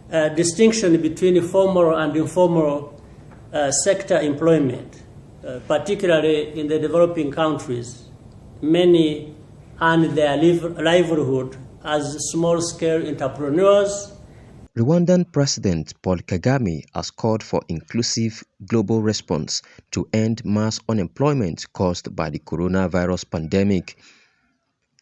distinction between formal and informal sector employment, particularly in the developing countries. Many earn their livelihood as small-scale entrepreneurs. Rwandan President Paul Kagame has called for inclusive global response to end mass unemployment caused by the coronavirus pandemic.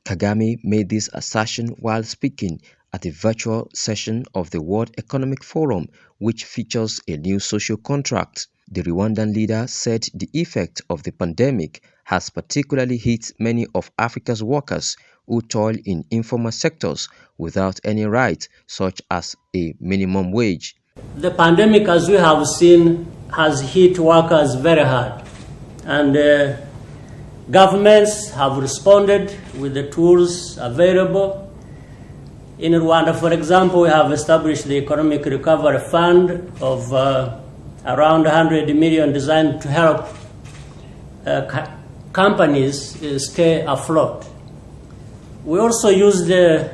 Kagame made this assertion while speaking at a virtual session of the World Economic Forum, which features a new social contract. The Rwandan leader said the effect of the pandemic has particularly hit many of Africa's workers who toil in informal sectors without any right, such as a minimum wage. The pandemic, as we have seen, has hit workers very hard, and governments have responded with the tools available. In Rwanda, for example, we have established the Economic Recovery Fund of around 100 million designed to help companies stay afloat. We also use the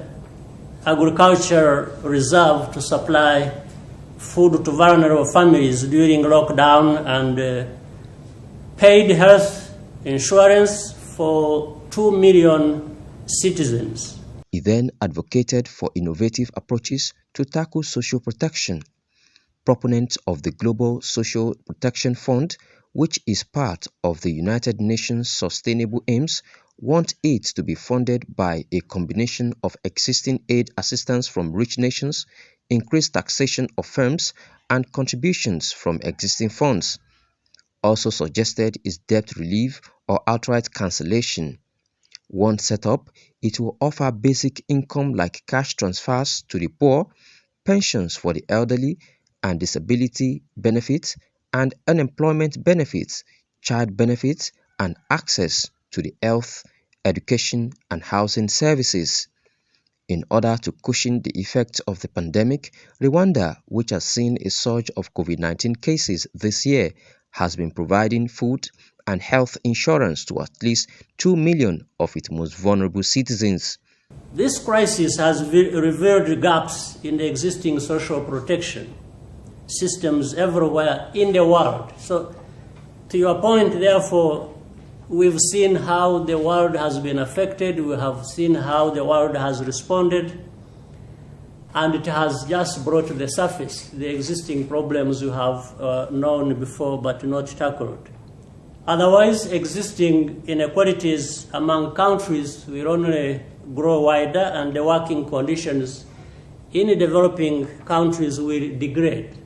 agriculture reserve to supply food to vulnerable families during lockdown and paid health insurance for 2 million citizens. He then advocated for innovative approaches to tackle social protection. Proponents of the Global Social Protection Fund, which is part of the United Nations Sustainable Aims, want it to be funded by a combination of existing aid assistance from rich nations, increased taxation of firms, and contributions from existing funds. Also suggested is debt relief or outright cancellation. Once set up, it will offer basic income like cash transfers to the poor, pensions for the elderly, and disability benefits and unemployment benefits, child benefits, and access to the health, education, and housing services. In order to cushion the effects of the pandemic, Rwanda, which has seen a surge of COVID-19 cases this year, has been providing food and health insurance to at least 2 million of its most vulnerable citizens. This crisis has revealed gaps in the existing social protection systems everywhere in the world. So, to your point, therefore, we've seen how the world has been affected, we have seen how the world has responded, and it has just brought to the surface the existing problems we have known before but not tackled. Otherwise, existing inequalities among countries will only grow wider, and the working conditions in developing countries will degrade.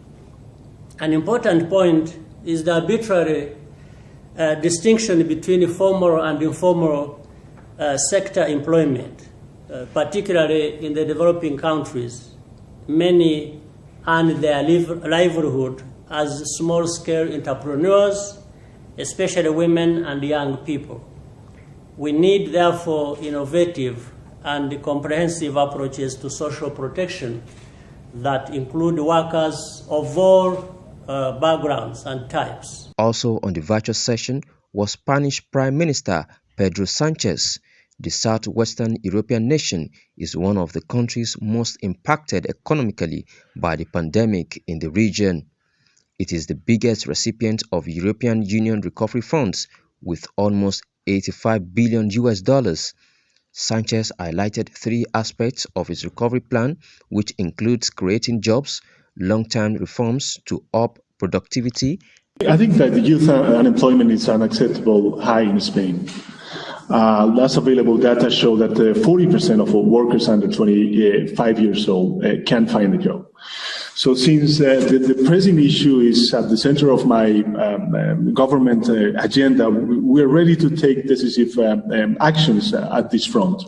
An important point is the arbitrary distinction between formal and informal sector employment, particularly in the developing countries. Many earn their livelihood as small-scale entrepreneurs, especially women and young people. We need, therefore, innovative and comprehensive approaches to social protection that include workers of all backgrounds and types. Also on the virtual session was Spanish Prime Minister Pedro Sanchez. The southwestern European nation is one of the countries most impacted economically by the pandemic in the region. It is the biggest recipient of European Union recovery funds with almost $85 billion. Sanchez highlighted 3 aspects of his recovery plan, which includes creating jobs, long-term reforms to up productivity. I think that the youth unemployment is unacceptable high in Spain. Last available data show that 40% of workers under 25 years old can't find a job. So since the pressing issue is at the center of my government agenda, we're ready to take decisive actions at this front.